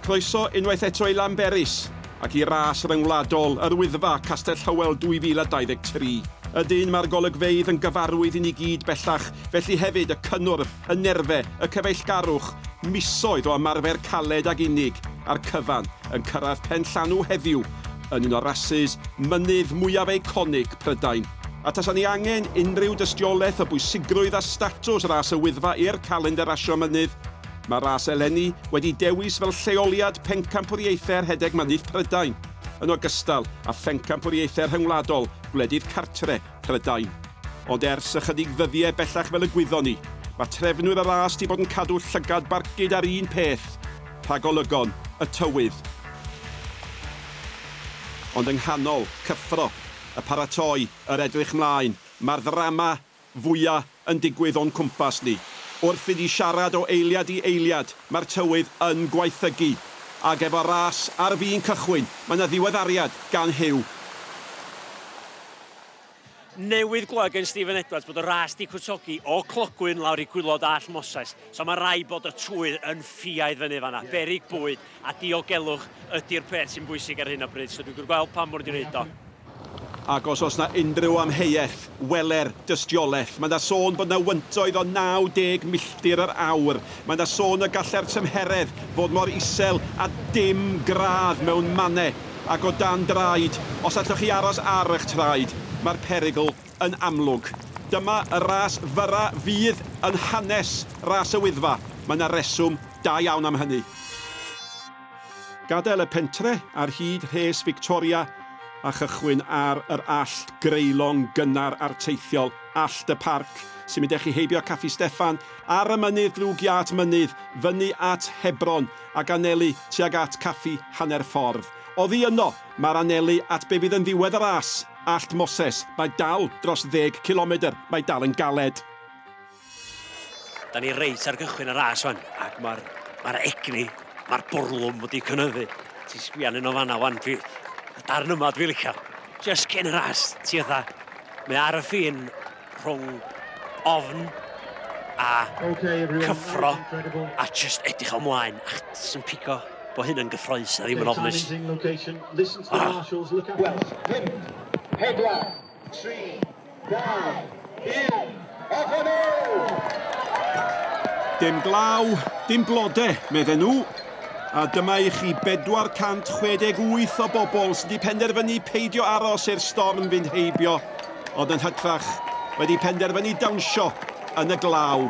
Croeso unwaith eto i Llanberis ac i ras ryngwladol Yr Wyddfa Castell Hywel 2023. Y dyn mae'r golygfeydd yn gyfarwydd i ni gyd bellach, felly hefyd y cynnwrf, y nerfe, y cyfeillgarwch, misoedd o ymarfer caled ag unig a'r cyfan yn cyrraedd pen llanw heddiw yn un o rasys mynydd mwyaf eiconig Prydain. A tasan ni angen unrhyw dystiolaeth o bwysigrwydd a statws ras y Wyddfa i'r calendar rasio mynydd, mae ras eleni wedi dewis fel lleoliad pencampwriaethau'r rhedeg mynydd Prydain, yn ogystal â phencampwriaethau rhyngwladol gwledydd cartre Prydain. Ond ers ychydig ddyddiau bellach fel y gwyddon ni, mae trefnwyr y ras wedi bod yn cadw llygad barcud ar un peth, rhagolygon y tywydd. Ond yng nghanol, cyffro, y paratoi, yr edrych mlaen, mae'r ddrama fwyaf yn digwydd o'n cwmpas ni. Wrth i ni siarad o eiliad i eiliad, mae'r tywydd yn gwaethygu. Ac efo ras ar fi'n cychwyn, mae yna ddiweddariad gan Hyw. Newydd glwg yn Stephen Edwards bod y ras di cwtogi o clogwyn lawr i gwylod Allt Moses. So mae rai bod y twydd yn ffiaidd fyny fanna. Berig bwyd a diogelwch ydy'r peth sy'n bwysig ar hyn o bryd. So dwi'n gweld pan mor di'n neud o. Ac os na unrhyw amheuaeth, weler, dystiolaeth, mae yna sôn bod yna wyntoedd o 90 milltir yr awr. Mae yna sôn y galle'r tymheredd fod mor isel a dim gradd mewn mannau. Ac o dan draed, os allwch chi aros ar eich traed, mae'r perygl yn amlwg. Dyma y ras fyra fydd yn hanes ras y Wyddfa. Mae yna reswm da iawn am hynny. Gadael y pentre ar hyd rhes Victoria a chychwyn ar yr allt greulon gynnar arteithiol, Allt y Parc, sy'n mynd eich i heibio Caffi Steffan, ar y mynydd drwy giat mynydd, fyny at Hebron, ac anelu tuag at Caffi Hanner Ffordd. Oddi yno, mae'r anelu at be fydd yn ddiwedd y ras, Allt Moses. Mae dal dros 10 km, mae dal yn galed. Da ni reit ar gychwyn y ras wan, ac mae'r egni, mae'r bwrlwm wedi cynyddu. Ti sbian yn o fanna wan, y darn yma dwi'n licio. Just cyn y ras, ti ydda. Mae ar y ffin rhwng ofn a cyffro a just edrych ymlaen. Ach, sy'n pigo bod hyn yn gyffroes a ddim yn ofnus. Dim glaw, dim blodau, medden nhw. A dyma i chi 468 o bobl sydd wedi penderfynu peidio aros i'r storm fynd heibio, ond yn hytrach wedi penderfynu dawnsio yn y glaw.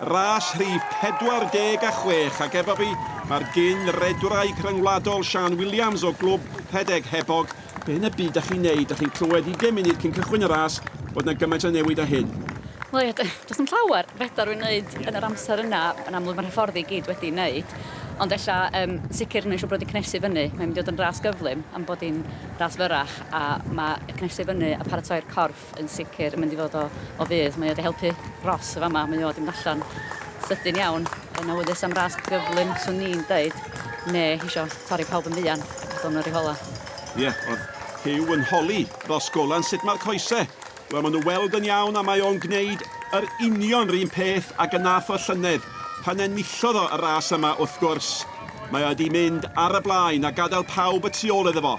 Ras rhif 46 ac efo fi mae'r gyn-redwraig rhyngwladol Sian Williams o glwb rhedeg hebog. Be yn y byd ydych chi'n neud? Ydych chi'n clywed 20 munud cyn cychwyn y ras bod yna gymaint o newid â hyn? Wel, does dim llawer fedar i'w wneud yn yr amser yna, yn amlwg mae'r hyfforddi gyd wedi'i wneud. Ond ella, sicr yn eisiau bod i'n cnesu fyny. Mae'n mynd i fod yn ras gyflym am bod i'n ras fyrach a mae cnesu fyny a paratoi'r corff yn sicr yn mynd i fod o fydd. Mae wedi helpu Ross y fama, mae wedi mynd allan sydyn iawn yn awyddus am ras gyflym, swn ni'n deud, neu eisiau torri pawb yn fuan ac o'n yr i hola. Ie, oedd Hyw yn holi Ross Golan sut mae'r coesau. Wel, maen nhw weld yn iawn a mae o'n gwneud yr union rhywun peth ag y nath o llynedd. Pan enillodd o y ras yma wrth gwrs, mae wedi mynd ar y blaen a gadael pawb y tu ôl iddo fo.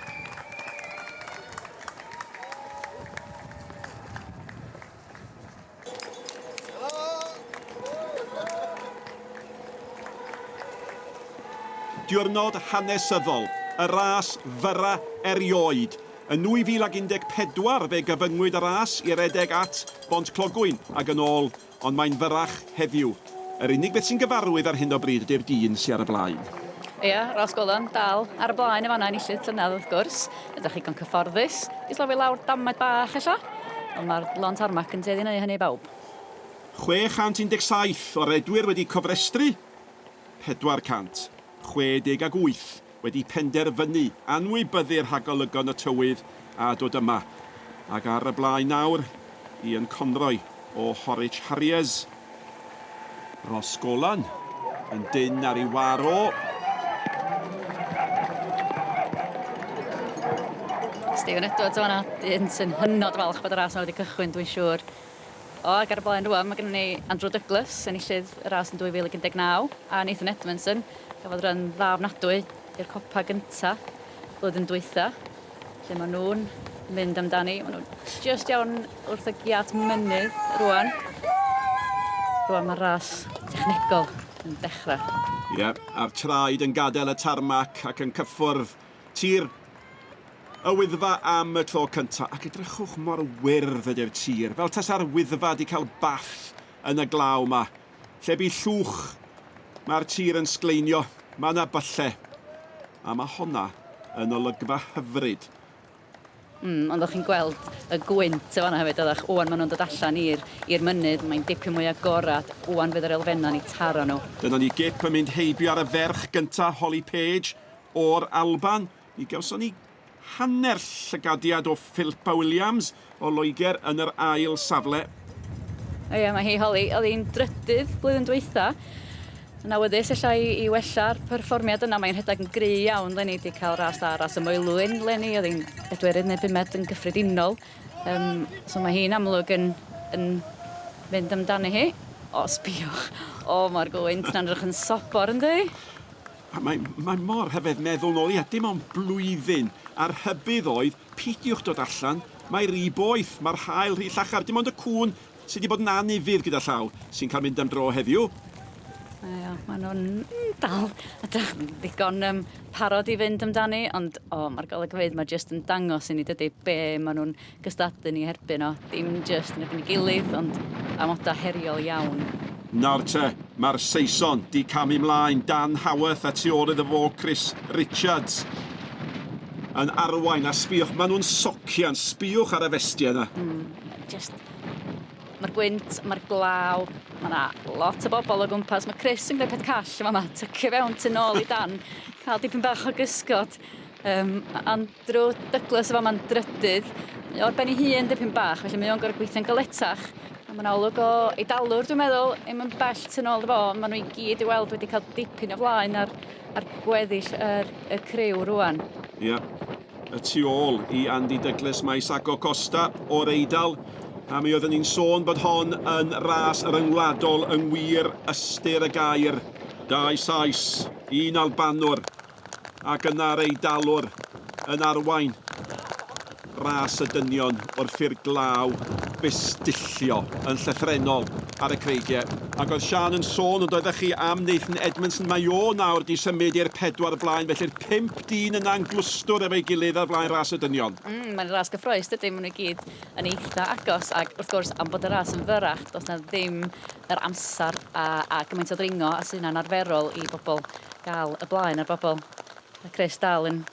Diwrnod hanesyddol, y ras fyra erioed. Yn 2014 fe gyfyngwyd y ras i redeg at Bont Clogwyn ac yn ôl, ond mae'n fyrach heddiw. Yr unig beth sy'n gyfarwydd ar hyn o bryd ydy'r dyn sy'n ar y blaen. Ie, Ross Golan dal ar y blaen y fanna enillydd llynedd wrth gwrs. Ydych chi gan cyfforddus. I slofi lawr damaid bach eilla. Ond mae'r lont armac yn tueddu neu hynny i bawb. 617 o redwyr wedi cofrestru, 400. 68 wedi penderfynu anwybyddu'r rhagolygon y tywydd a dod yma. Ac ar y blaen nawr, Ian Conroy o Horwich Harriers. Ross Golan yn dyn ar ei waro. Stephen Edwards o fanna, dyn sy'n hynod falch bod y ras yna wedi cychwyn, dwi'n siŵr. O, ac ar y blaen rwan, mae gennym ni Andrew Douglas, enillydd y ras yn 2019, a Nathan Edmondson, Gafodd rhan dda ofnadwy i'r copa gynta blwyddyn dwytha, lle maen nhw'n mynd amdani. Maen nhw'n just iawn wrth y giat mynydd rwan. Rwan mae'r ras technegol yn dechrau. Ie, a'r traed yn gadael y tarmac ac yn cyffwrdd tir y Wyddfa am y tro cynta. Ac edrychwch mor wyrdd ydy'r tir, fel tasa'r Wyddfa di cael bath yn y glaw yma. Lle bu llwch, mae'r tir yn sgleinio, mae yna bylle. A mae honna yn olygfa hyfryd. Ond o'ch chi'n gweld y gwynt y fanna hefyd, oeddech, owan maen nhw'n dod allan i'r mynydd, mae'n dipyn mwy agorad, owan fydd yr elfenna ni taro nhw. Dyna ni gip yn mynd heibio ar y ferch gynta Holly Page o'r Alban. Mi gawson ni hanner llygadiad o Phillipa Williams o Loegr yn yr ail safle. Ie, mae hi Holly, oedd hi'n drydydd blwyddyn dwytha. Yn awyddus eisiau i wella'r perfformiad yna, mae'n rhedeg yn gry iawn. Lenny wedi cael ras da, ras y Moelwyn. Lenny oedd hi'n bedwerydd neu bumed yn gyffredinol. So mae hi'n amlwg yn mynd amdani hi. O, sbiwch. O, mae'r gwynt na'n rydych yn sobor yn di. Mae mor hyfedd meddwl nôl, ia, dim ond blwyddyn. A'r hybydd oedd, pidiwch dod allan, mae'r rhi boeth, mae'r hael rhi llachar. Dim ond y cwn sydd wedi bod yn anifydd gyda llaw, sy'n cael mynd am dro heddiw. Ie, maen nhw'n dal ddigon parod i fynd amdani, ond mae'r golygfeydd mae jyst yn dangos i ni dydy be maen nhw'n gystadlu ni herbyn o. Dim jyst yn erbyn i gilydd, ond amodau heriol iawn. Nawr te, mae'r Saeson di camu mlaen Dan Haworth a tu ôl iddo fo Chris Richards yn arwain a sbiwch. Maen nhw'n socian, sbiwch ar y festiau yna. Mae'r gwynt, mae'r glaw, mae yna lot o bobl o gwmpas. Mae Chris yn gwneud peth call yma, tycio fewn tu nôl i Dan, cael dipyn bach o gysgod. Andrew Douglas yma ma'n drydydd. O'r ben ei hun dipyn bach, felly mae o'n gorau gweithio'n galetach. Mae'n olwg o Eidalwr, dwi'n meddwl, ddim yn bell tu nôl efo. Maen nhw i gyd i weld wedi cael dipyn o flaen ar gweddill y criw rwan. Ie, y tu ôl i Andy Douglas mae Isacco Costa o'r Eidal. A mi oedden ni'n sôn bod hon yn ras ryngwladol yng ngwir ystyr y gair. 2 Sais, 1 Albanwr ac yna'r Eidalwr yn arwain. Ras y dynion wrth i'r glaw bestillio yn llythrenol ar y creigiau. Ac oedd Sian yn sôn ond oeddech chi am Nathan Edmondson. Mae o nawr di symud i'r 4 blaen, felly'r 5 dyn yna'n glwstwr efo'i gilydd ar flaen ras y dynion. Mae'n ras gyffroes, dydy, maen nhw gyd yn eitha agos, ac wrth gwrs am bod y ras yn fyrach, does na ddim yr amser a gymaint o dringo a sy'n anarferol i bobl gael y blaen ar bobl. A Chris dal yn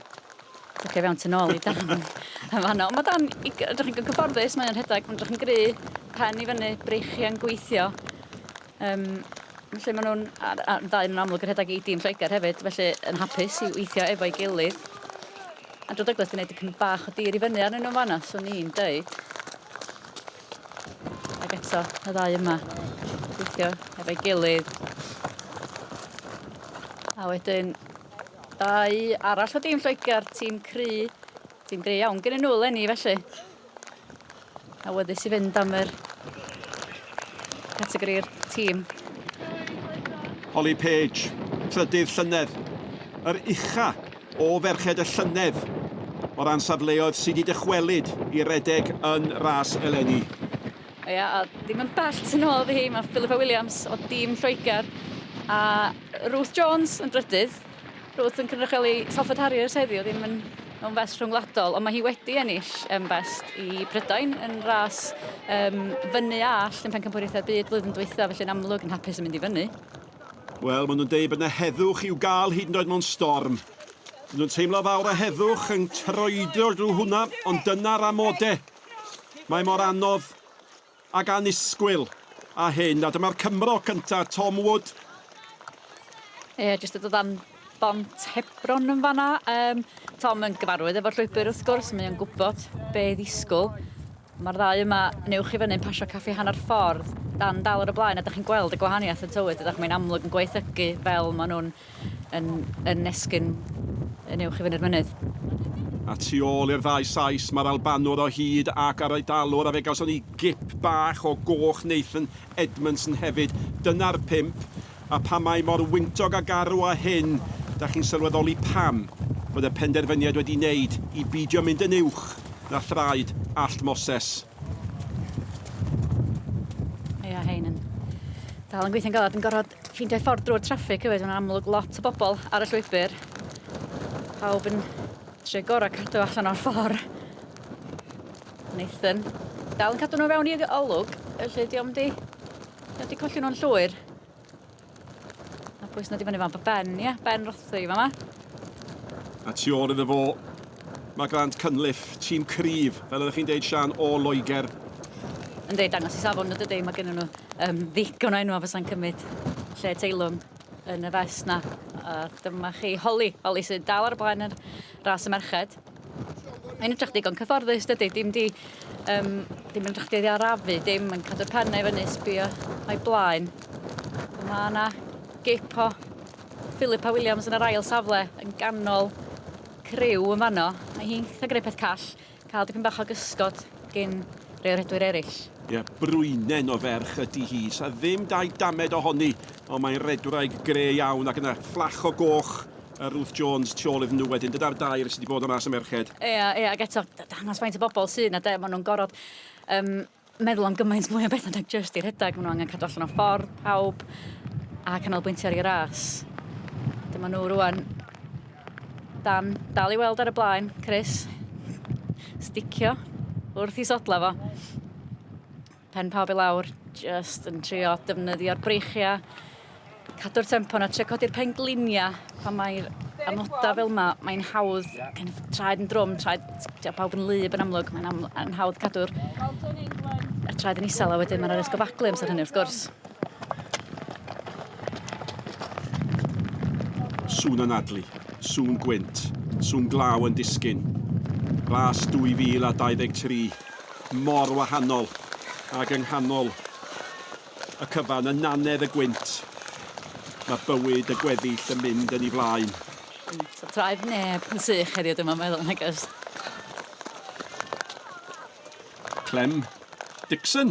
tycio fewn tu nôl i Dan yn fanno. Mae Dan, ydych chi'n gyfforddus, mae'n rhedeg, mae'n ydych chi'n gry, pen i fyny, breichiau'n gweithio. Felly maen nhw'n, a ddau yn amlwg yn rhedeg i dîm Lloegr hefyd, felly yn hapus i weithio efo'i gilydd. Andrew Douglas di wneud dipyn bach o dir i fyny arnyn nhw'n fanno, swn i'n dweud. Ac eto, y ddau yma, weithio efo'i gilydd. A wedyn, dau arall o dîm Lloegr, tîm cry. Tîm gry iawn gen nhw Lenny felly. A weddus i fynd am yr categori'r tîm. Holly Page, trydydd llynedd. Yr ucha o ferched y llynedd o'r ansafleoedd sydd wedi dychwelyd i redeg yn ras eleni. Ie, a ddim yn bell tu nôl fi hi, mae Phillipa Williams o dîm Lloegr a Ruth Jones yn drydydd. Ruth yn cynrychioli Salford Harriers heddiw, ddim yn mewn fest rhwngwladol, ond mae hi wedi ennill fest i Prydain yn ras fyny all yn pencampwriaethau byd blwyddyn dwytha, felly'n amlwg yn hapus yn mynd i fyny. Wel, maen nhw'n deud bod yna heddwch i'w gael hyd yn oed mewn storm. Maen nhw'n teimlo fawr a heddwch yn troedio drwy hwnna, ond dyna'r amodau. Mae mor anodd ac anisgwyl a hyn, a dyma'r Cymro cyntaf, Tom Wood. Ie, jyst y dod am bont Hebron yn fanna. Tom yn gyfarwydd efo'r llwybr wrth gwrs, mae'n gwybod be ddisgwyl. Mae'r ddau yma newch i fyny'n pasio caffi hanner ffordd, Dan dal ar y blaen, a ydych chi'n gweld y gwahaniaeth yn tywyd, ydych chi'n amlwg yn gweithygu fel maen nhw'n yn nesgyn newch i fyny'r mynydd. A tu ôl i'r 2 Sais, mae'r Albanwr o hyd ac ar Eidalwr, a fe gawson ni gip bach o goch Nathan Edmondson hefyd. Dyna'r 5. A pa mai mor wyntog a garw a hyn, da chi'n sylweddoli pam bod y penderfyniad wedi wneud i beidio mynd yn uwch na thraed Allt Moses. Ia, hein yn dal yn gweithio'n galad, yn gorfod ffeindio ffordd drwy'r traffig hefyd, yn amlwg lot o bobl ar y llwybr. Pawb yn trio gorau cadw allan o'r ffordd. Nathan dal yn cadw nhw fewn i olwg, felly diolch di colli nhw'n llwyr. A pwys na di fyny fan pa Ben, ie? Ben Rothwy fama. A tu ôl iddo fo, mae Grant Cynliff, tîm cryf, fel ydych chi'n deud Sian, o Loegr. Yn deud dangos i safon nhw dydy, mae gen nhw ddigon o enwa fysa'n cymryd lle teilwng yn y fes na. A dyma chi Holly sy'n dal ar y blaen yr ras y merched. Mae'n edrych digon cyfforddus dydy, dim yn edrych di arafu, dim yn cadw'r pennau fyny, sbio o'i blaen. Mae yna gip o Phillipa Williams yn yr ail safle yn ganol criw yn fanno. Mae hi'n eitha greu peth call, cael dipyn bach o gysgod gyn rei o'r redwyr eraill. Ie, brwynen o ferch ydy hi, sa ddim dau damed ohoni, ond mae'n redwraig gre iawn ac yna fflach o goch a Ruth Jones tu ôl iddyn nhw wedyn. Dyda'r dair sydd wedi bod yn ras y merched. Ie, ac eto, dangos faint o bobl sydd na de, maen nhw'n gorfod meddwl am gymaint mwy o beth nag just i'r rhedeg. Maen nhw angen cadw allan o ffordd, pawb, a canolbwyntio ar ei ras. Dyma nhw rwan dal i weld ar y blaen, Chris. Sticio wrth i sodla fo. Pen pawb i lawr, just yn trio defnyddio'r breichia. Cadw'r tempo na, trio codi'r penglinia pan mae'r amodau fel yma, mae'n hawdd traed yn drwm, pawb yn lyb yn amlwg, mae'n hawdd cadw'r traed yn isel a wedyn mae'n risg o faglu amser hynny wrth gwrs. Sŵn anadlu, sŵn gwynt, sŵn glaw yn disgyn. Ras 2023, mor wahanol ac yng nghanol y cyfan, y nanedd y gwynt. Mae bywyd y gweddill yn mynd yn ei flaen. So traed neb yn sych heddiw dyma meddwl nag ys. Clem Dixon.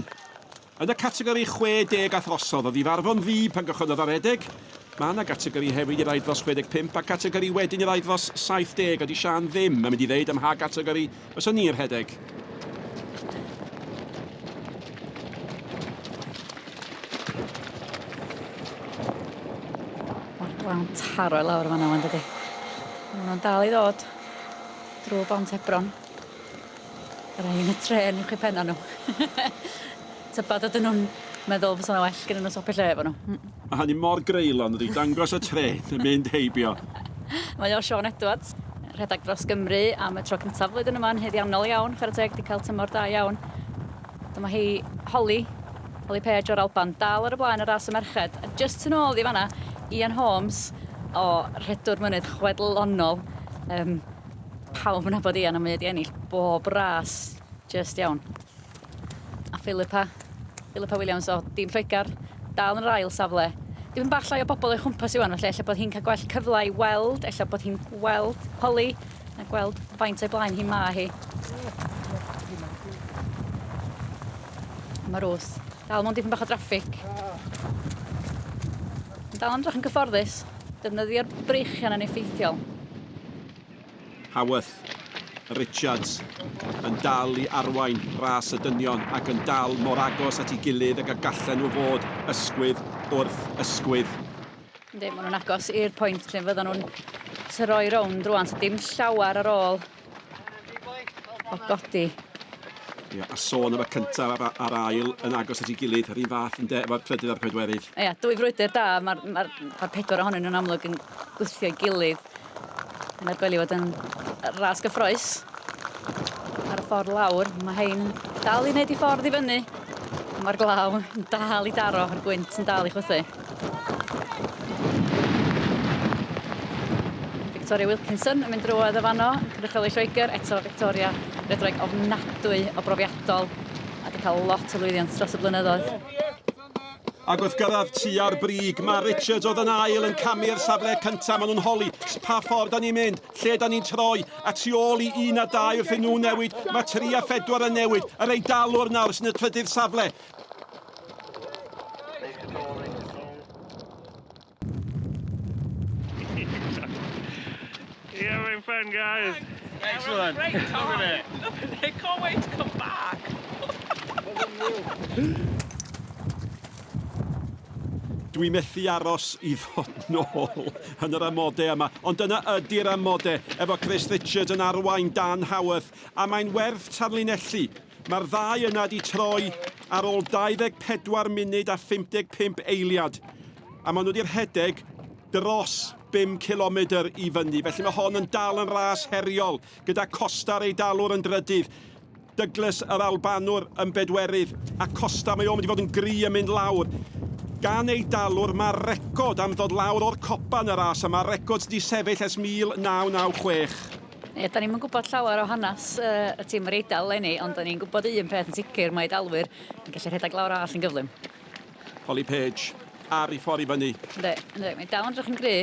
Yn y categori 60 a throsodd, oedd i farfon ddi pan gychwynnodd ar edeg. Mae yna categori hefyd i raidfos 65 a categori wedyn i raidfos 70, a di Sian ddim yn mynd i ddeud am ha categori os o'n i'r hedeg. Glawn taro i lawr fan'na wan dydy. Maen nhw'n dal i ddod drwy Bont Hebron. Yr ein y tren uwch i penna nhw. Tybad ydyn nhw'n meddwl fos yna well gen nhw sopi lle efo nhw. A hynny mor greulon ydi, dangos y tren yn mynd heibio. Mae o Siôn Edwards, rhedeg dros Gymru am y tro cyntaf flwyddyn yma'n heddiannol iawn. Chwarae teg wedi cael tymor da iawn. Dyma hi Holly Page o'r Alban, dal ar y blaen y ras y merched. A just yn ôl i fan'na, Ian Holmes o Rhedwr Mynydd Chwedlonol. Pawb yn nabod Ian a mae wedi ennill bob ras just iawn. A Phillipa Williams o Dîm Lloegr, dal yn yr ail safle. Dim yn bach llai o bobl o'i chwmpas i wan, felly ella bod hi'n cael gwell cyfle i weld, ella bod hi'n gweld Holly, a gweld faint o'i blaen hi ma hi. Mae Rws, dal mewn dipyn bach o draffig. Dal yn drach yn gyfforddus, defnyddio'r breichian yn effeithiol. Haworth, Richards, yn dal i arwain ras y dynion ac yn dal mor agos at ei gilydd ac a gallen nhw fod ysgwydd wrth ysgwydd. Ynddi, maen nhw'n agos i'r pwynt lle fydden nhw'n troi rownd rwan, so dim llawar ar ôl o godi. Ia, a sôn am y cyntaf a'r ail yn agos at ei gilydd, yr un fath yn efo'r trydydd a'r pedwerydd. Ia, dwy frwydr da, mae'r pedwar ohonyn nhw'n amlwg yn gwthio ei gilydd. Yn argweli fod yn ras gyffroes ar y ffordd lawr. Mae hein dal i wneud i ffordd i fyny. Mae'r glaw yn dal i daro, a'r gwynt yn dal i chwythu. Victoria Wilkinson yn mynd drwodd y fanno, yn cynrychioli Lloegr. Eto Victoria, redwraig ofnadwy o brofiadol a wedi cael lot o lwyddiant dros y blynyddoedd. Ac wrth gyrraedd tua'r brig, mae Richards oedd yn ail yn camu'r safle cyntaf. Maen nhw'n holi, pa ffordd da ni'n mynd, lle da ni'n troi, a tu ôl i 1 a 2 wrth i nhw newid. Mae 3 a 4 yn newid, yr Eidalwr nawr sy'n y trydydd safle. You having fun, guys? Excellent. Great time. They can't wait to come back. Dwi methu aros I ddod nôl yn yr amodau yma, ond dyna ydy'r amodau efo Chris Richards yn arwain Dan Haworth, a mae'n werth tarlinelli. Mae'r ddau yna di troi ar ôl 24 munud a 55 eiliad, a maen nhw wedi'r rhedeg dros 5 kilometr I fyny, felly mae hon yn dal yn ras heriol, gyda Costa'r Eidalwr yn drydydd, Douglas yr Albanwr yn bedwerydd, a Costa mae o'n wedi fod yn gry yn mynd lawr. Gan Eidalwr mae'r record am ddod lawr o'r copa yn y ras yma, records di sefyll ers 1996. Ie, da ni'n gwybod llawer o hanes y tîm yr Eidal lenni, ond da ni'n gwybod un peth yn sicr, mae Eidalwyr yn gallu rhedeg lawr all yn gyflym. Holly Page ar ei ffordd I fyny. Ynddi, mae dal yn drach yn gry.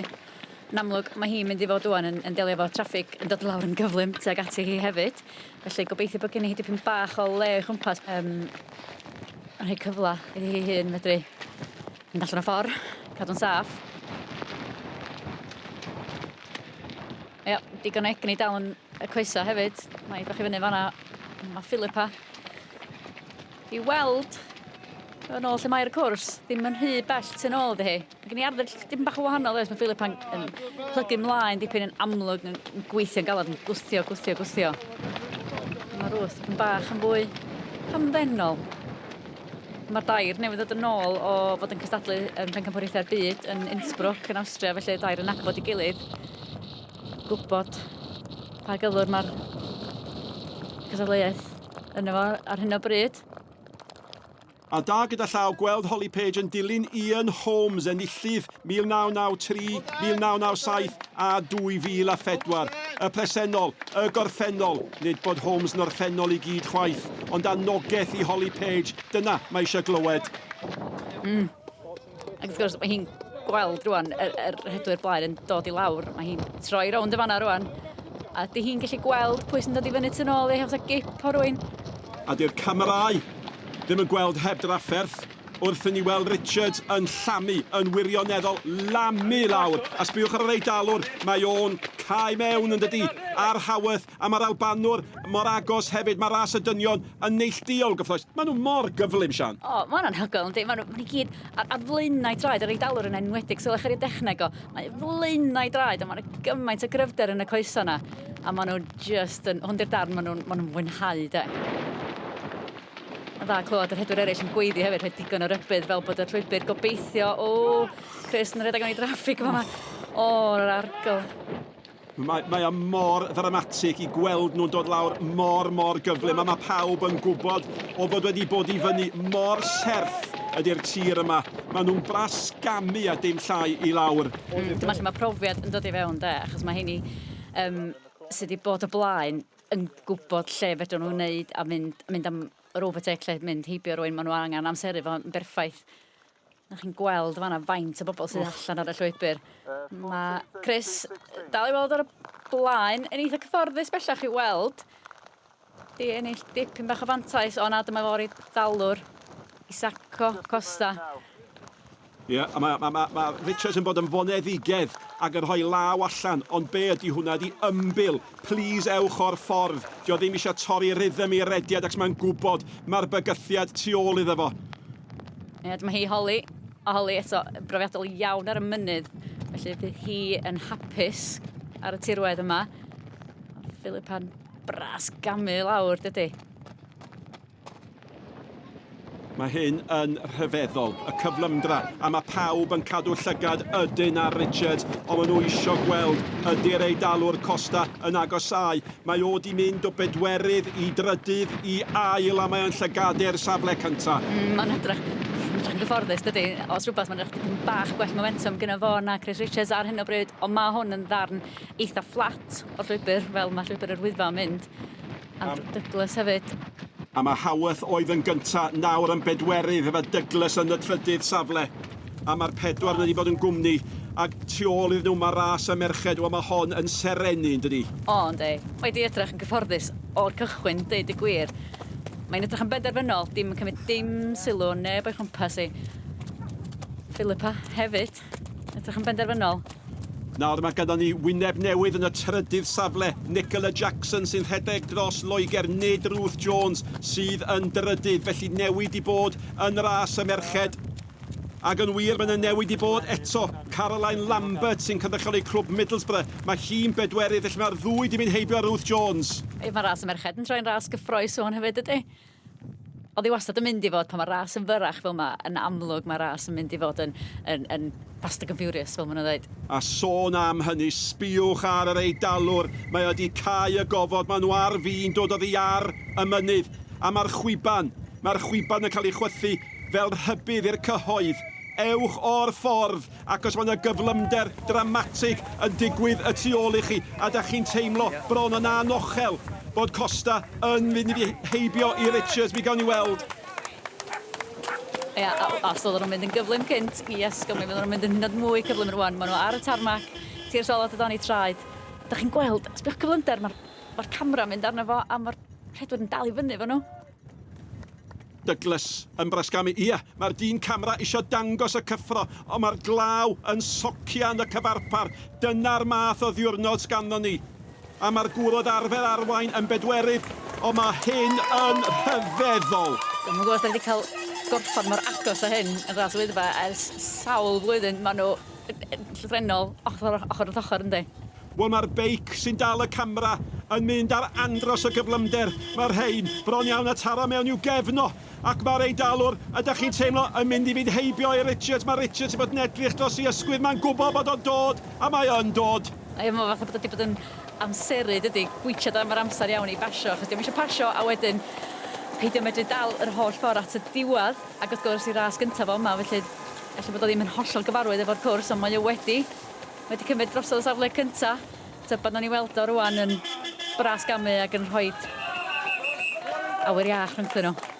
Yn amlwg, mae hi'n mynd I fod dwi'n yn delio efo traffig yn dod lawr yn gyflym tuag ati hi hefyd. Felly gobeithio bod gen I hi dipyn bach o le I chwmpas. Yn rhoi cyfla iddi hi hun medru mynd allan o ffordd, cadw'n saff. Ie, digon o egni dal yn y coesa hefyd. Mae bach I fyny fanna, mae Phillipa I weld yn ôl lle mae'r cwrs, ddim yn rhy bell tu ôl iddi hi. Gen I arddull dim bach o wahanol oes, mae Phillipa yn plygu mlaen dipyn yn amlwg, yn gweithio'n galad, yn gwthio. Mae'r wrth yn bach yn fwy hamddenol. Mae'r dair newydd ddod yn ôl o fod yn cystadlu yn pencampwriaethau'r byd yn Innsbruck yn Awstria, felly dair yn nabod I gilydd. Gwybod pa gylwr mae'r cystadleuaeth yna fo ar hyn o bryd. A da gyda llaw gweld Holly Page yn dilyn Ian Holmes enillydd 1993, 1997 a 2004. Y presennol, y gorffennol, nid bod Holmes yn orffennol I gyd chwaith, ond annogaeth I Holly Page, dyna mae eisiau glywed. Ac wrth gwrs, mae hi'n gweld rwan yr rhedwyr blaen yn dod I lawr. Mae hi'n troi rownd y fanna rwan. A di hi'n gallu gweld pwy sy'n dod I fyny tu ôl I, os a gip o rwy'n. A di'r camerâu ddim yn gweld heb drafferth, wrth i ni weld Richards yn llamu, yn wirioneddol lamu lawr. A sbiwch ar yr Eidalwr, mae o'n cae mewn yn dydi, a'r Haworth, a mae'r Albanwr mor agos hefyd, mae ras y dynion yn neilltuol gyffroes. Maen nhw mor gyflym, Sian. O, mae hwnna'n hygol, yndi. Maen nhw gyd ar flaenau draed, yr Eidalwr yn enwedig, sylwch ar ei dechneg o. Mae flaenau draed, a maen nhw gymaint o gryfder yn y coesa yna. A maen nhw just, hwn di'r darn, maen nhw'n mwynhau, de. A dda clywed yr hedwyr eraill yn gweiddi hefyd, rhaid digon o rybydd fel bod y llwybr gobeithio. O, Chris yn rhedeg o'n I draffig yma. O, yr argol. Mae mor ddramatig I gweld nhw'n dod lawr mor gyflym, a mae pawb yn gwybod o fod wedi bod I fyny mor serth ydy'r tir yma. Maen nhw'n brasgamu a dim llai I lawr. Dyma lle mae profiad yn dod I fewn, de, achos mae hynny sydd wedi bod o blaen yn gwybod lle fedrwn nhw'n wneud a mynd am yr overtake lle, mynd heibio rwy'n maen nhw angen amseru fo'n berffaith. Na chi'n gweld fanna faint o bobl sydd allan ar y llwybr. Mae Chris dal I weld ar y blaen yn eitha cyfforddus bellach I weld. Di ennill dipyn bach o fantais, o na dyma fo'r Eidalwr Isacco, Costa. Ie, a mae Richards yn bod yn foneddigedd ac yn rhoi law allan, ond be ydy hwnna di ymbil? Please ewch o'r ffordd. Dio ddim eisiau torri rhythm I rediad ac mae'n gwybod mae'r bygythiad tu ôl iddo fo. Ie, mae hi Holly. A Holly eto brofiadol iawn ar y mynydd. Felly bydd hi yn hapus ar y tirwedd yma. Phillipa'n bras gamu lawr, dydy. Mae hyn yn rhyfeddol, y cyflymdra, a mae pawb yn cadw llygad ydyn ar Richards, ond maen nhw eisiau gweld ydy'r Eidalwr Costa yn agosau. Mae o di mynd o bedwerydd I drydydd I ail, a mae o'n llygadu'r safle cynta. Mae'n edrych yn gyfforddus, dydy. Os rhywbeth mae'n edrych yn bach gwell momentum gyda fo na Chris Richards ar hyn o bryd, ond mae hwn yn ddarn eitha fflat o'r llwybr, fel mae llwybr Yr Wyddfa yn mynd. A Douglas hefyd. A mae Haworth oedd yn gynta nawr yn bedwerydd efo Douglas yn y trydydd safle. A mae'r pedwar wedi bod yn gwmni. Ac tu ôl iddyn nhw mae ras y merched, mae hon yn serenu, yn dydi? O, yndi. Mae di edrych yn gyfforddus o'r cychwyn, deud y gwir. Mae'n edrych yn benderfynol, dim yn cymryd dim sylw, neb o'i chwmpas I. Phillipa hefyd, edrych yn benderfynol. Nawr mae gyda ni wyneb newydd yn y trydydd safle. Nicola Jackson sy'n rhedeg dros Loegr, nid Ruth Jones sydd yn drydydd. Felly newid i bod yn ras y merched. Ac yn wir, mae'n newid i bod eto Caroline Lambert sy'n cynrychioli clwb Middlesbrough. Mae hi'n bedwerydd, felly mae'r ddwy di mynd heibio Ruth Jones. Mae ras y merched yn troi'n ras gyffroes o'n hefyd ydy. Oedd hi wastad yn mynd i fod pan mae ras yn fyrach fel yma, yn amlwg mae ras yn mynd i fod yn fast and furious fel maen nhw'n dweud. A sôn am hynny, sbiwch ar yr Eidalwr. Mae wedi cau y gofod, maen nhw ar fi'n dod oddi ar y mynydd. A mae'r chwiban yn cael ei chwythu fel rhybydd i'r cyhoedd. Ewch o'r ffordd, ac os mae'n y gyflymder dramatig yn digwydd y tu ôl i chi, a da chi'n teimlo bron yn anochel bod Costa yn mynd i heibio i Richards, mi gawn ni weld. Ia, os oedden nhw'n mynd yn gyflym cynt i Isacco, mi fydden nhw'n mynd yn hynod mwy cyflym rwan. Maen nhw ar y tarmac, tir solod o dan i traed. Da chi'n gweld, sbio'ch gyflymder, mae'r camera mynd arno fo, a mae'r rhedwyr yn dal i fyny fo nhw. Douglas yn brysgamu. Ia, mae'r dyn camera eisiau dangos y cyffro, ond mae'r glaw yn socia yn y cyfarpar. Dyna'r math o ddiwrnod sganddo ni. A mae'r gwrodd arfer arwain yn bedwerydd, ond mae hyn yn rhyfeddol. Dwi'n gwybod os da wedi cael gorffan mor agos a hyn yn ras y Wyddfa ers sawl blwyddyn. Maen nhw llythrenol ochr wrth ochr ynddi. Wel, mae'r beic sy'n dal y camera yn mynd ar andros y gyflymder. Mae'r rhain bron iawn a taro mewn i'w gefno. Ac mae'r Eidalwr, ydych chi'n teimlo, yn mynd i fynd heibio i Richards. Mae Richards yn bod yn edrych dros i ysgwydd. Mae'n gwybod bod o'n dod, a mae yn dod. A mae fath o bod wedi bod yn amseru, dydy, gwytio am yr amser iawn i basio, achos ddim eisiau pasio, a wedyn peidio medru dal yr holl ffordd at y diwadd, ac wrth gwrs i ras gyntaf o yma, felly bod o ddim yn hollol gyfarwydd efo'r cwrs, ond mae o wedi cymryd drosodd y safle cynta, tybod o'n i weld o rwan yn bras gamu ac yn rhoi awyr iach rhwngthyn nhw.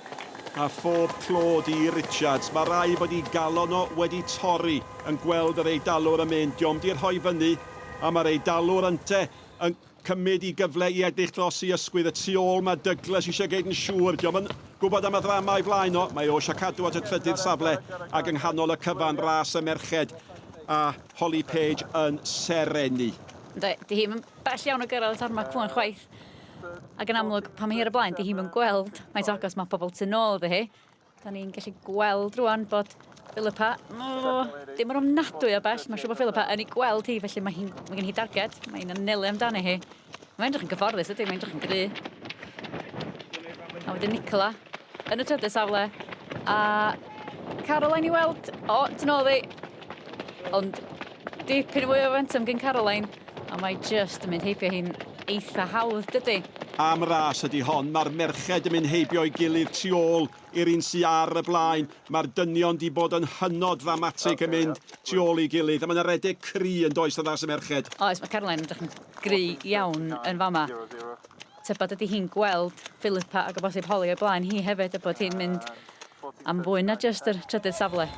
A phob clod i Richards. Mae rai bod i galon o wedi torri yn gweld yr Eidalwr yn mynd. Diom di'r rhoi fyny, a mae'r Eidalwr yn cymryd i gyfle i edrych dros i ysgwydd. Y tu ôl mae Douglas eisiau geid yn siŵr. Diom yn gwybod am y ddrama i flaen o. Mae o eisiau cadw at y trydydd safle ac yng nghanol y cyfan ras y merched. A Holly Page yn serenu. Di hi'n bell iawn o gyrraedd y tarmac ffwn chwaith. Ac yn amlwg, pan mae hi ar y blaen, di hi'n gweld mae'n agos mae pobl tu nôl iddi hi. Da ni'n gallu gweld rwan bod Phillipa, dim yn ofnadwy o bell, mae siŵr bod Phillipa yn ei gweld hi, felly mae gen hi darged, mae hi'n anelu amdani hi. Mae'n edrych yn gyfforddus ydy, mae'n edrych yn gry. A wedyn Nicola yn y trydydd safle, a Caroline i weld, tu nôl ddi, ond dipyn fwy o fentum gen Caroline, a mae just yn mynd heibio hi'n eitha hawdd, dydy. Am ras ydy hon, mae'r merched yn mynd heibio i gilydd tu ôl i'r un sy'n ar y blaen. Mae'r dynion di bod yn hynod ddramatig yn mynd tu ôl i gilydd. A mae'n redeg cry yn does y ras y merched. Oes, mae Caroline yn edrych yn gry iawn yn fama. Tybod ydy hi'n gweld Phillipa ac o bosib Holly o'i blaen. Hi hefyd y bod hi'n mynd am fwy na just yr trydydd safle.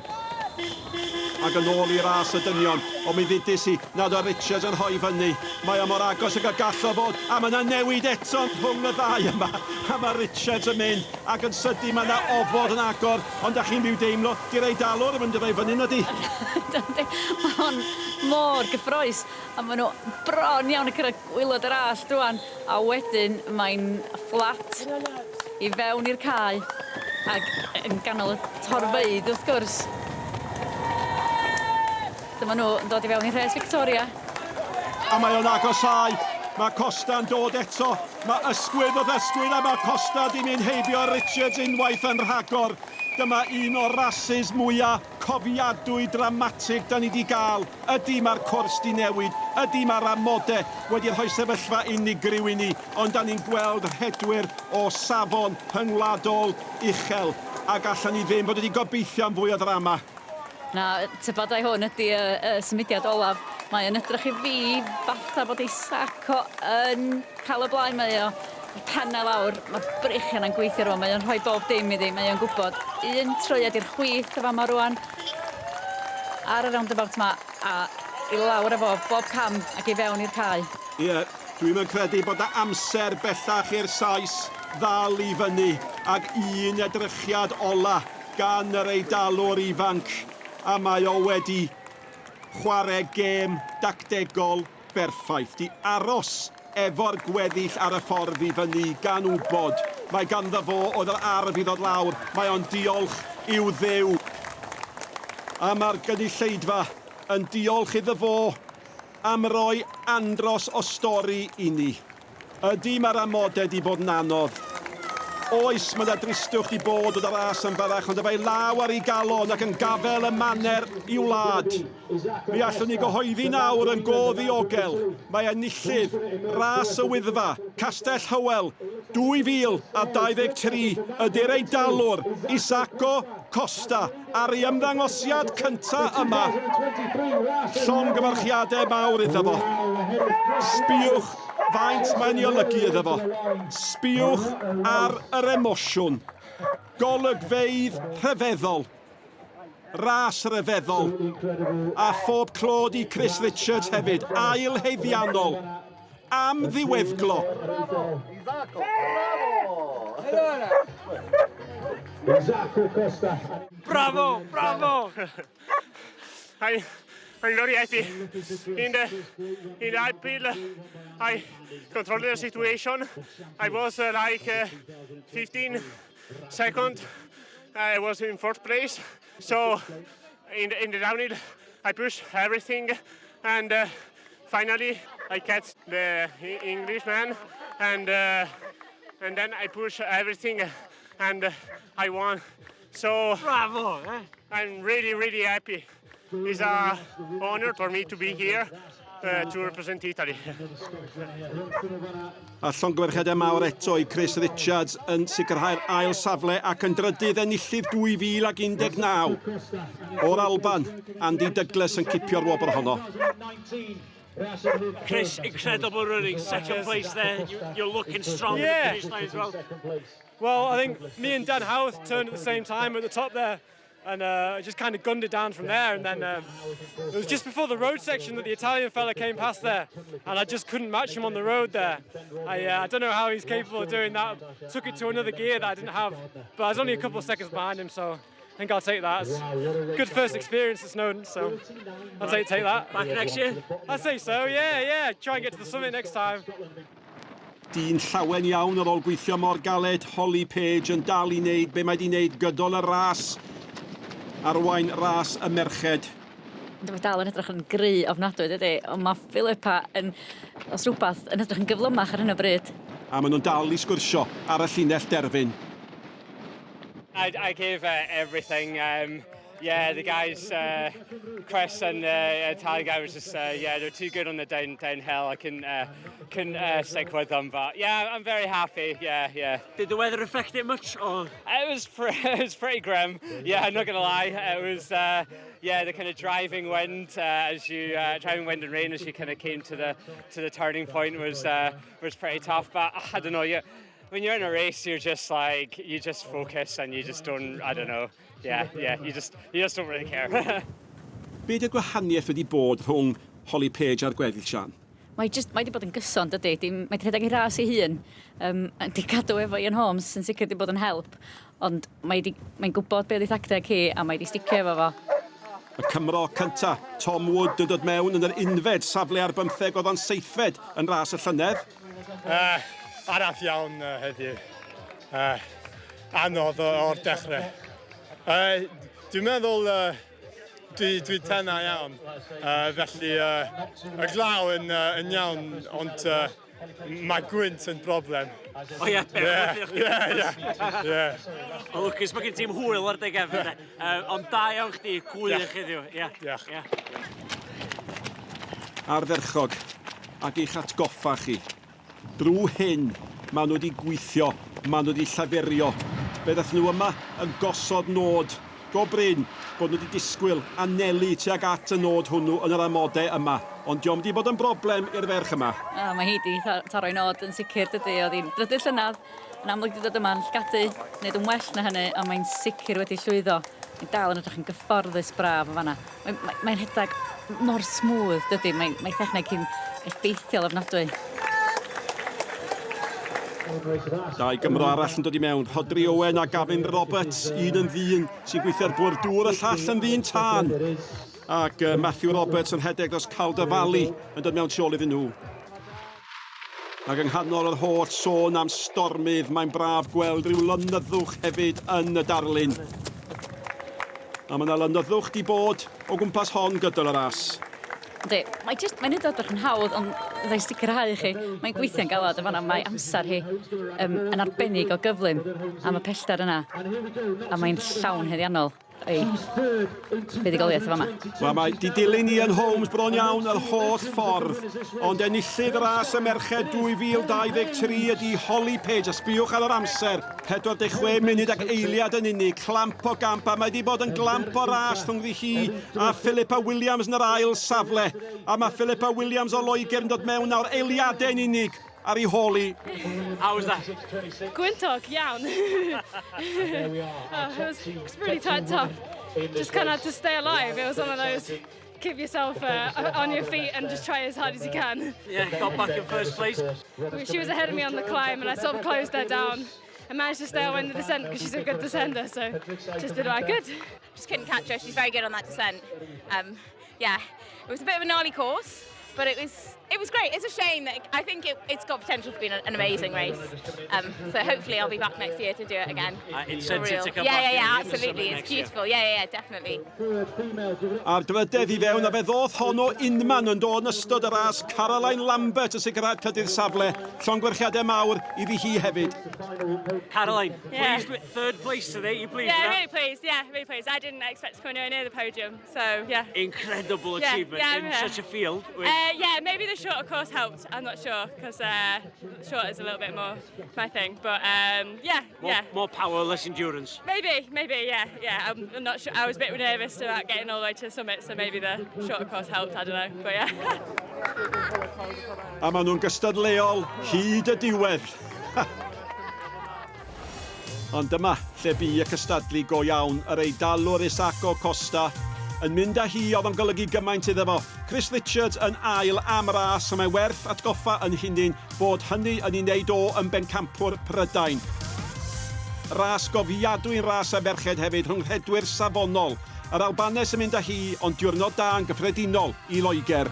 Ac yn ôl i ras y dynion, o mi ddudus i nad o Richards yn rhoi fyny. Mae o mor agos ag y gall o fod, a mae yna newid eto rhwng y ddau yma. A mae Richards yn mynd, ac yn sydu mae yna ofod yn agor, ond da chi'n byw deimlo, di'r Eidalwr yn mynd i roi fyny ydy. Mae hon mor gyffroes, a maen nhw bron iawn yn cyrraedd gwylod yr all drwan, a wedyn mae'n fflat i fewn i'r cae, ac yn ganol y torfeidd wrth gwrs. Dyma nhw yn dod i fewn i Rhes Victoria. A mae o'n agosau. Mae Costa yn dod eto. Mae ysgwydd o ddysgwydd a mae Costa di mynd heibio Richards unwaith yn rhagor. Dyma un o'r rases mwyaf cofiadwy dramatig da ni di gael. Ydy mae'r cwrs di newid. Ydy mae'r amodau wedi rhoi sefyllfa unigryw i ni. Ond da ni'n gweld rhedwyr o safon rhyngwladol uchel. A gallan ni ddim bod wedi gobeithio am fwy o ddrama. Na, tybodau hwn ydy y symudiad olaf. Mae yn edrych i fi fatha bod Isacco yn cael y blaen. Mae o penna lawr, mae brychian yn gweithio rwan, mae o'n rhoi bob dim iddi, mae o'n gwybod un trwyad i'r chwith efo yma rwan ar y roundabout yma a i lawr efo bob cam ac i fewn i'r cae. Ie, dwi'n yn credu bod y amser bellach i'r Sais ddal i fyny ac un edrychiad ola gan yr Eidalwr ifanc a mae o wedi chwarae gêm dactegol berffaith. Di aros efo'r gweddill ar y ffordd i fyny gan wybod. Mae ganddo fo oedd yr arf i ddod lawr. Mae o'n diolch i'w ddew. A mae'r gynulleidfa yn diolch iddo fo am roi andros o stori i ni. Ydy mae'r amodau di bod yn anodd. Oes, mae yna dristwch di bod o dy ras yn fyrach, ond efo law ar ei galon ac yn gafel y maner i wlad. Mi allwn ni gyhoeddi nawr yn go ddiogel. Mae enillydd ras y Wyddfa, Castell Hywel, 2023 ydy'r Eidalwr, Isacco, Costa, ar ei ymddangosiad cynta yma. Llongyfarchiadau mawr iddo fo. Sbiwch faint mae'n ei olygu iddo fo. Sbiwch ar yr emosiwn. Golygfeydd rhyfeddol. Ras rhyfeddol. A phob clod i Chris Richards hefyd. Ail heiddiannol. Am ddiweddglo. Isacco, Costa. Bravo, bravo! I'm very happy. In the uphill, I controlled the situation. I was 15 seconds. I was in fourth place. So in the downhill, I pushed everything, and finally I catch the Englishman, and then I push everything, and I won. So Bravo! I'm really happy. It's an honor for me to be here to represent Italy. A llongyfarchiadau mawr eto i Chris Richards yn sicrhau'r ail safle ac yn drydydd enillydd 2019. O'r Alban, Andy Douglas yn cipio'r wobr honno. Chris, incredible running, second place there. You're looking strong Yeah. at the finish line as well. Well, I think me and Dan Howarth turned at the same time at the top there, and just kind of gunned it down from there. And then it was just before the road section that the Italian fella came past there, and I just couldn't match him on the road there. I don't know how he's capable of doing that. Took it to another gear that I didn't have, but I was only a couple of seconds behind him, so I think I'll take that. It's a good first experience at Snowdon, so I'll take that. Back next year? I'd say so, yeah. Try and get to the summit next time. Dyn llawen iawn ar ôl gweithio mor galed, Holly Page yn dal i wneud be mae di wneud gydol y ras. Arwain ras y merched. Mae dal yn edrych yn gry ofnadwy, dydy, ond mae Phillipa yn, os rhywbeth, yn edrych yn gyflymach ar hyn o bryd. A maen nhw'n dal i sgwrsio ar y llinell derfyn. I gave everything. The guys, Chris and Italian guy was just, they're too good on the downhill. I couldn't stick with them, but yeah, I'm very happy. Yeah. Did the weather affect it much? Or? It was pretty grim. Yeah, I'm not gonna lie. It was, the kind of driving wind driving wind and rain as you kind of came to the turning point was pretty tough. But I don't know. When you're in a race, you just focus and you just don't, I don't know. You just don't really care. Be ydy'r gwahaniaeth wedi bod rhwng Holly Page a'r gweddill Sian? Mae wedi bod yn gyson, dydy. Mae wedi rhedeg i ras ei hun. Di cadw efo Ian Holmes sy'n sicr wedi bod yn help. Ond mae'n gwybod beth i tacteg hi a mae wedi sticio efo fo. Y Cymro cynta, Tom Wood, yn dod mewn yn yr unfed safle ar 15 oedd o'n seithfed yn ras y llynedd. Araf iawn heddiw. Anodd o'r dechrau. Dwi'n meddwl dwi tenna iawn, felly y glaw yn iawn, ond mae gwynt yn broblem. O ie, Ie. O Lucas, mae gen ti'n hwyl ar dy gefn. Ond da iawn chdi, gwych heddiw. Diolch. Ardderchog, ac i'ch atgoffa chi. Drw hyn, maen nhw wedi gweithio, maen nhw wedi llafurio. Fe ddath nhw yma yn gosod nod. Go bryn bod nhw wedi disgwyl anelu tuag at y nod hwnnw yn yr amodau yma. Ond diom wedi bod yn broblem i'r ferch yma. Mae hi wedi taro'i nod yn sicr, dydy. Oedd hi'n drydydd llynedd, yn amlwg wedi dod yma'n llgadu, wneud yn well na hynny, ond mae'n sicr wedi llwyddo. Mae'n dal yn edrych yn gyfforddus braf o fanna. Mae'n rhedeg mor smooth, dydy. Mae techneg hi'n effeithiol ofnadwy. Dau Gymro arall yn dod i mewn. Hodri Owen a Gavin Roberts, un yn ddyn sy'n gweithio'r bwr dŵr, y llall yn ddyn tân. Ac Matthew Roberts yn hedeg dros Calder Valley yn dod mewn tu ôl iddyn nhw. Ac yng nghanol yr holl sôn am stormydd, mae'n braf gweld rhyw lynyddwch hefyd yn y darlun. A mae yna lynyddwch di bod o gwmpas hon gydol y ras. Ynddi, mae'n nid edrych yn hawdd, ond ddau sicrhau chi, mae'n gweithio'n galad y fan'na, mae amser hi yn arbennig o gyflym am y pellter yna. A mae'n llawn heddiannol. Buddugoliaeth fama. Mae di dilyn Ian Holmes bron iawn yr holl ffordd, ond enillydd ras y merched 2023 ydi Holly Page. A sbiwch ar yr amser, 46 munud ac eiliad yn unig, clamp o gamp, a mae di bod yn glamp o ras rhwngddi hi a Phillipa Williams yn yr ail safle. A mae Phillipa Williams o Loegr yn dod mewn nawr eiliadau yn unig ar ei holi. How was that? Gwyntog, iawn. It was really tough. Just kind of had to stay alive. It was one of those, keep yourself on your feet and just try as hard as you can. Yeah, got back in first place. She was ahead of me on the climb and I sort of closed her down. I managed to stay on the descent because she's a good descender, so just did what I could. Just couldn't catch her. She's very good on that descent. Yeah, it was a bit of a gnarly course, but it was great. It's a shame that I think it's got potential to be an amazing race. So hopefully I'll be back next year to do it again. Incentive to come back. Yeah, absolutely. It's beautiful. Yeah, definitely. A'r dywydedd i fewn, a fe ddoth honno unman yn dod yn ystod y ras. Caroline Lambert y sicrhad cydydd safle, llonggwerchiadau mawr iddi hi hefyd. Caroline, pleased with third place today. You pleased? Yeah, really pleased. Yeah, really pleased. I didn't expect to come anywhere near the podium, so yeah. Incredible achievement in such a field. Yeah, maybe the shorter course helped. I'm not sure because short is a little bit more my thing. But More power, less endurance. Maybe, yeah. I'm not sure. I was a bit nervous about getting all the way to the summit, so maybe the shorter course helped. I don't know, but yeah. A maen nhw'n gystadleol hyd y diwedd. Ond dyma lle bu y cystadlu go iawn yr Eidalwr Isacco Costa yn mynd â hi oedd yn golygu gymaint iddo fo. Chris Richards yn ail am ras, a mae werth atgoffa yn hunin bod hynny yn ei wneud o yn bencampwr Prydain. Ras gofiadwy'n ras y merched hefyd rhwng rhedwyr safonol. Yr Albanes yn mynd â hi, ond diwrnod da yn gyffredinol i Loegr.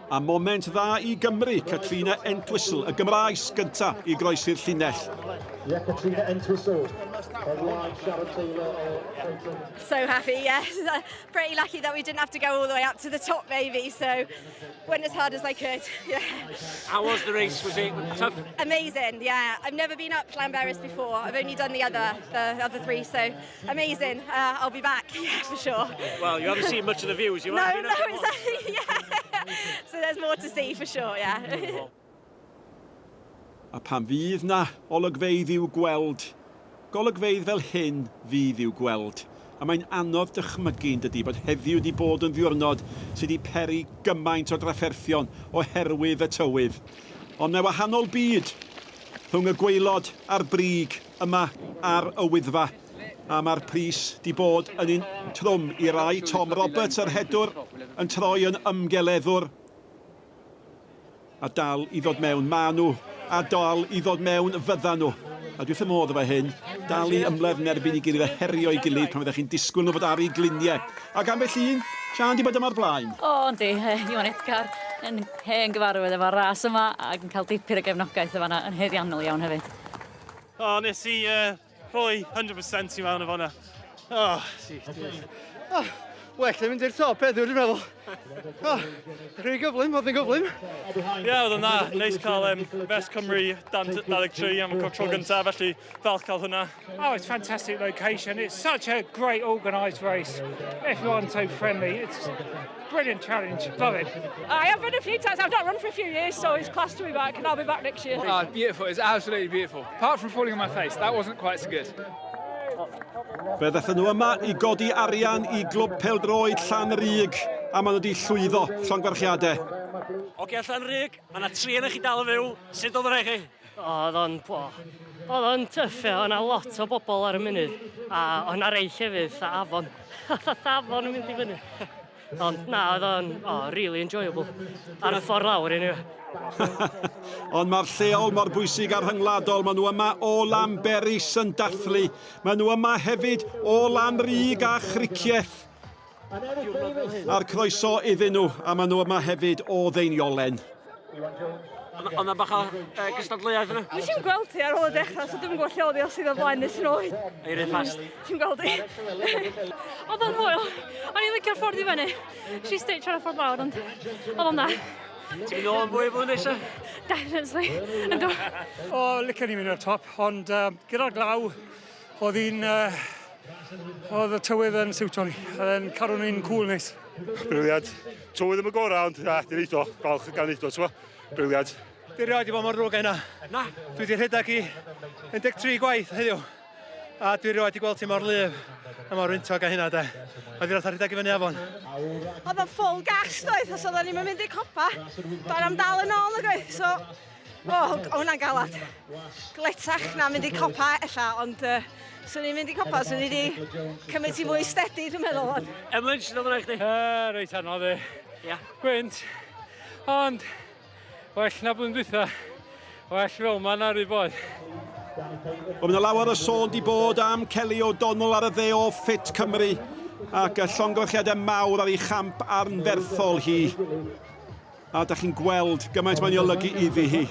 A moment dda i Gymru, Katrina Entwistle, y Gymraes gynta i groesi'r llinell. Yeah, Katrina Entwistle. So happy, yes. Pretty lucky that we didn't have to go all the way up to the top, maybe. So went as hard as I could. Yeah. How was the race? Was it tough? Amazing, yeah. I've never been up Llanberis before. I've only done the other three, so amazing. I'll be back, yeah, for sure. Well, you haven't seen much of the views. You No, exactly, yeah. So there's more to see for sure, yeah. A pan fydd na olygfeydd i'w gweld, golygfeydd fel hyn fydd i'w gweld. A mae'n anodd dychmygu yn dydi bod heddiw wedi bod yn ddiwrnod sydd wedi peri gymaint o drafferthion oherwydd y tywydd. Ond mae wahanol byd rhwng y gwaelod a'r brig yma ar y Wyddfa. A mae'r pris wedi bod yn un trwm i rai. Tom Roberts, yr hedwr, yn troi yn ymgeleddwr. A dal i ddod mewn, ma' nhw, a dal i ddod mewn fyddan nhw. A dwi wrth y modd efo hyn, dal i ymlef yn erbyn i gilydd, a herio i gilydd pan fyddech chi'n disgwyl nhw fod ar ei gliniau. Ac ambell un, Sian di bod yma'r blaen. O, yndi, Iwan Edgar yn hen gyfarwydd efo'r ras yma ac yn cael dipyn o gefnogaeth efo yna yn heddiannol iawn hefyd. O, nes i rhoi 100% i mewn efo yna. Well, yn mynd i'r top heddiw, dwi'n meddwl. Rhy gyflym, oedd yn gyflym. Ie, oedd yn dda. Neis cael Best Cymru 23 am y tro gyntaf, felly falch cael hwnna. Oh, it's a fantastic location. It's such a great organised race. Everyone's so friendly. It's a brilliant challenge. Love it. I have run a few times. I've not run for a few years, so it's class to be back, and I'll be back next year. Oh, beautiful. It's absolutely beautiful. Apart from falling on my face, that wasn't quite so good. Fe ddathon nhw yma i godi arian i glwb pêl-droed Llanrug, a maen nhw wedi llwyddo llonggwarchiadau. Oce, Llanrug, mae yna 3 yn eich dal y fyw. Sut oedd yr eich chi? Oedd o'n tyffe, oedd yna lot o bobl ar y munud. A oedd yna rei llefydd, Afon. Afon yn mynd i fyny. Ond na, oedd o'n really enjoyable. Ar y ffordd lawr i ni. Ond mae'r lleol mor bwysig ar rhyngwladol. Maen nhw yma o Llanberis yn dathlu. Maen nhw yma hefyd o Lanrug a Chricieth. A'r croeso iddyn nhw, a maen nhw yma hefyd o Ddeiniolen. Ond na bach o gystadleuaeth yna? Nes i'n gweld ti ar ôl y dechrau, so dwi'n gweld lleoli os sydd o blaen nes yn oed. Eiriau fast. Ti'n gweld i? Oedd o'n hwyl. O'n i'n licio'r ffordd i fyny. Si stitch ar y ffordd lawr, ond oedd o'n da. Ti'n mynd o'n fwy flwyddyn nesaf? Definitely. Yndw. O, licen ni'n mynd o'r top, ond gyda'r glaw, oedd y tywydd yn siwto ni. Oedd yn cadw ni'n cool neis. Briliant. Tywydd ddim yn gorau, ond di'n eito. Falch gan eito, ti'n briliant. Di rioed i bod mor drwg yna. Na. Dwi wedi rhedeg i 13 gwaith heddiw. A dwi rioed i gweld ti mor lyf a mor wyntog a hynna, de. A di roedd rhedeg i fyny afon. Oedd o'n full gas, doedd, os oedden ni'n mynd i copa. Do'n am dal yn ôl, nag so... O, hwnna'n galad. Gletach na mynd i copa, ella, ond... Swn i'n mynd i copa, swn i wedi cymryd i mwy stedi, dwi'n meddwl. Emlyn, sydd oedd yna i chdi? Reit anodd e. Ia. Gwynt. Ond... Well na blwyddyn dwytha. Well fel ma'n ar ei bod. Mae yna lawer o sôn di bod am Kelly O'Donnell ar y dde o Ffit Cymru ac y llongyfarchiadau mawr ar ei champ arnferthol hi. A da chi'n gweld gymaint mae'n ei olygu iddi hi.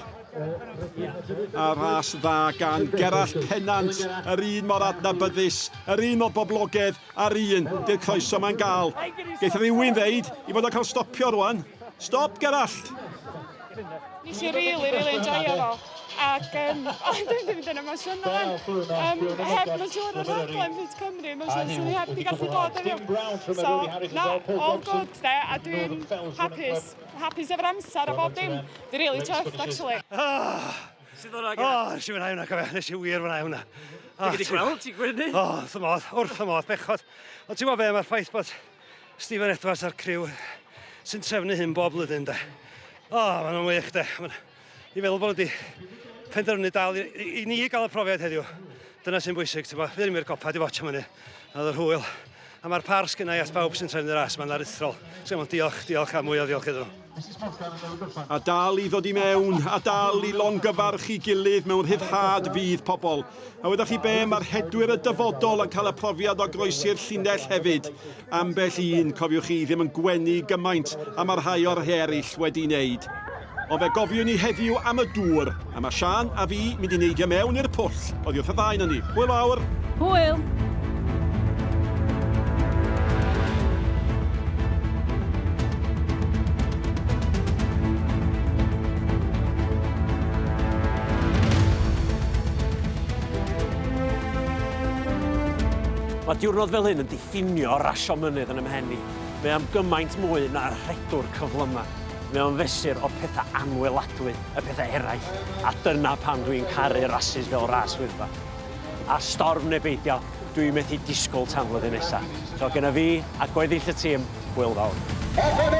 A ras dda gan Gerallt Pennant, yr un mor adnabyddus, yr un mor boblogaidd, a'r un di'r croeso mae'n gael. Geith rhywun ddeud i fod yn cael stopio rwan. Stop, Gerallt! Nes i really enjoyo fo. Ac dwi'n mynd yn emosiynol. Heb yn siŵr o'r rhaglen Ffit Cymru, mae'n siŵr sy'n heb di gallu dod ar yw. So, na, all good, de, a dwi'n hapus. Hapus efo'r amser a bob dim. Dwi'n really chuffed, actually. Sydd o'na Nes i fyna hwnna, cofio. Nes i wir fyna hwnna. Ti'n gwedi gweld, ti'n gwneud? Wrth y modd, bechod. Ond ti'n gwybod be, mae'r ffaith bod Stephen Edwards a'r criw sy'n trefnu hyn bob blwyddyn, de. Ma'n nhw'n wych, de. I feddwl bod nhw wedi penderfynu dal i ni gael y profiad heddiw. Dyna sy'n bwysig, ti'n bod. Fi ddim i'r copa, di watch am hynny. A oedd yr hwyl. A mae'r pars gynnau at bawb sy'n trefnu'r ras, mae'n aruthrol. So, diolch a mwy o ddiolch iddyn nhw. A dal i ddod i mewn, a dal i longyfarchu gilydd mewn rhyddhad fydd pobl. A wedach chi be, mae'r hedwyr y dyfodol yn cael y profiad o groesi'r llinell hefyd. Ambell un, cofiwch chi, ddim yn gwenu gymaint a mae'r rhai o'r eraill wedi wneud. Ond fe gofiwn ni heddiw am y dŵr, a mae Sian a fi mynd i neidio mewn i'r pwll. Oddi wrth y ddau na ni. Hwyl awr! Hwyl! Mae diwrnod fel hyn yn diffinio rasio mynydd yn ymhen ni. Mae am gymaint mwy na'r rhedwr cyflyma. Mae o'n fesur o pethau anweladwy, y pethau eraill. A dyna pan dwi'n caru rasis fel ras Wyddfa. A storm neu beidio, dwi'n methu disgwyl tan flwyddyn nesaf. So gyda fi a gweddill y tîm, hwyl fawr.